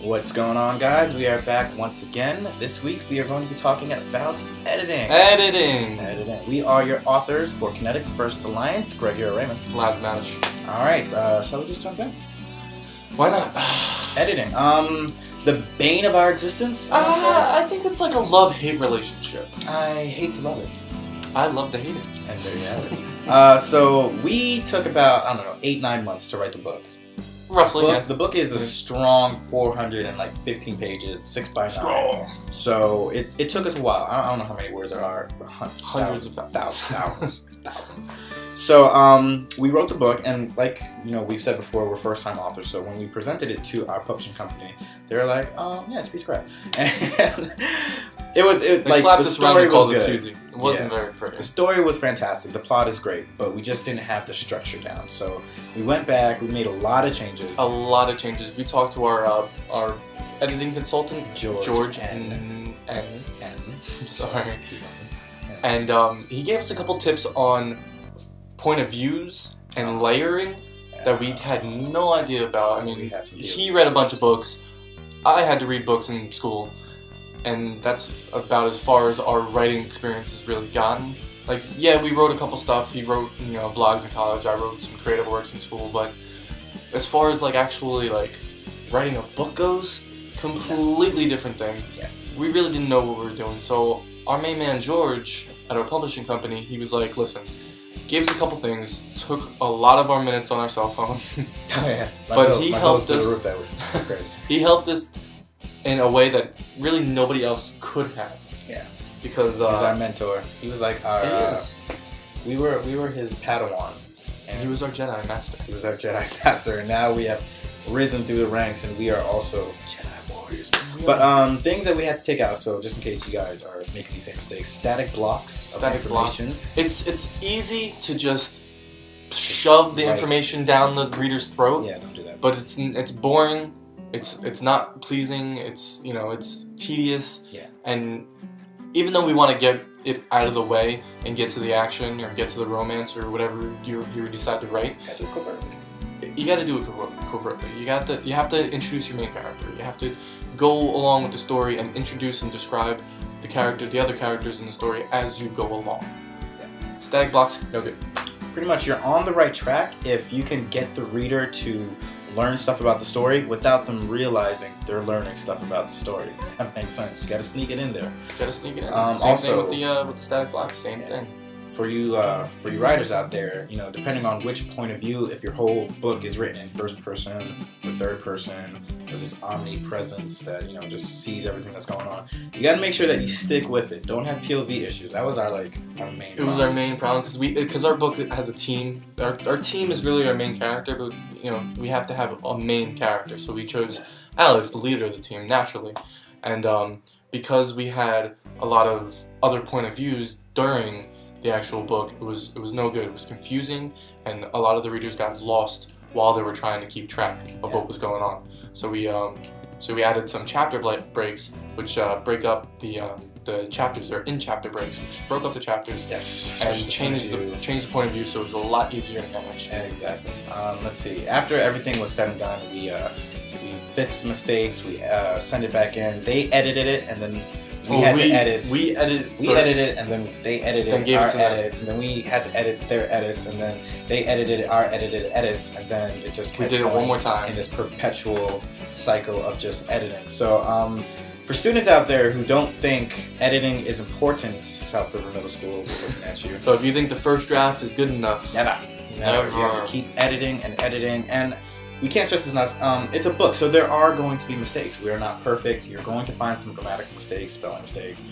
What's going on, guys? We are back once again. This week we are going to be talking about editing. Editing. We are your authors for Kinetic First Alliance, Greg here, Raymond. Laz Manish. Alright, shall we just jump in? Why not? Editing. The bane of our existence? I think it's like a love-hate relationship. I hate to love it. I love to hate it. And there you have it. So we took about, 8-9 months to write the book. Roughly, yeah. The book is a strong 415 pages, 6 by 9. Strong. So it took us a while. I don't know how many words there are. Hundreds of thousands. Thousands. So we wrote the book, and like we've said before, we're first-time authors. So when we presented it to our publishing company, they were like, yeah, it's a piece of crap. And the story was good. Susie. It wasn't very pretty. The story was fantastic. The plot is great, but we just didn't have the structure down. So we went back. We made a lot of changes. We talked to our editing consultant, George N. Sorry. And he gave us a couple tips on point of views and layering that we had no idea about. I mean, he read a bunch of books. I had to read books in school, and that's about as far as our writing experience has really gotten. Like, yeah, we wrote a couple stuff. He wrote, blogs in college. I wrote some creative works in school, but as far as actually writing a book goes, completely different thing. Yeah. We really didn't know what we were doing. So our main man George at our publishing company, he was like, listen, gave us a couple things, took a lot of our minutes on our cell phone. Oh yeah. But he helped us. That's crazy. He helped us in a way that really nobody else could have. Yeah. Because he's our mentor. He was like our. He is. We were his Padawan. And he was our Jedi Master. He was our Jedi Master, and now we have risen through the ranks, and we are also Jedi Warriors. Yeah. But things that we had to take out. So just in case you guys are making these same mistakes, static blocks of information. It's easy to just shove the information down the reader's throat. Yeah, don't do that. But it's boring. It's not pleasing. It's it's tedious. Yeah. And even though we want to get it out of the way and get to the action or get to the romance or whatever you decide to write, you got to do it covertly. You have to introduce your main character. You have to go along with the story and introduce and describe the other characters in the story as you go along. Yeah. Static blocks, no good. Pretty much, you're on the right track if you can get the reader to learn stuff about the story without them realizing they're learning stuff about the story. That makes sense. You got to sneak it in there. Same also, thing with the static blocks. Same thing. For you writers out there, depending on which point of view, if your whole book is written in first person or third person, or this omnipresence that just sees everything that's going on, you got to make sure that you stick with it. Don't have POV issues. That was our main problem. It was our main problem because our book has a team. Our team is really our main character, but we have to have a main character. So we chose Alex, the leader of the team, naturally, and because we had a lot of other point of views during the actual book, it was no good. It was confusing, and a lot of the readers got lost while they were trying to keep track of what was going on. So we added some chapter breaks, which break up the chapters. They're in chapter breaks, which broke up the chapters. Yes. And changed the point of view, so it was a lot easier to manage. Exactly. Let's see. After everything was said and done, we fixed mistakes. We sent it back in. They edited it, and then. We edited it, and then they edited our edits, and then we had to edit their edits, and then they edited our edited edits, and then it just kept going one more time in this perpetual cycle of just editing. So for students out there who don't think editing is important, South River Middle School, we're looking at you. So if you think the first draft is good enough, never. You have to keep editing and editing, and we can't stress this enough. It's a book, so there are going to be mistakes. We are not perfect. You're going to find some grammatical mistakes, spelling mistakes,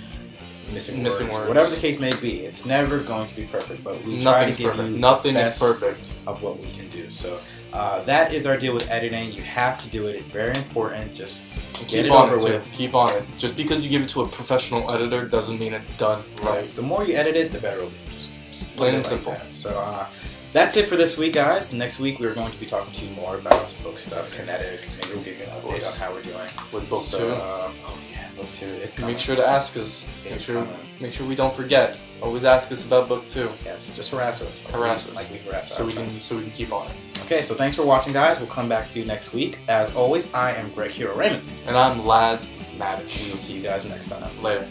missing words, whatever the case may be. It's never going to be perfect, but we try to give you the best of what we can do. So that is our deal with editing. You have to do it. It's very important. Just get it over with. Keep on it. Just because you give it to a professional editor doesn't mean it's done right. The more you edit it, the better it'll be. Just plain and simple. So that's it for this week, guys. Next week, we're going to be talking to you more about book stuff, Kinetic. Maybe we'll give you an update on how we're doing. With book 2. Book 2. It's coming. Make sure to ask us. Make sure we don't forget. Always ask us about book 2. Yes, just harass us. Harass us. Like we harass so we can keep on it. Okay. Okay, so thanks for watching, guys. We'll come back to you next week. As always, I am Greg Hero Raymond. And I'm Laz We Madish. will see you guys next time. Later.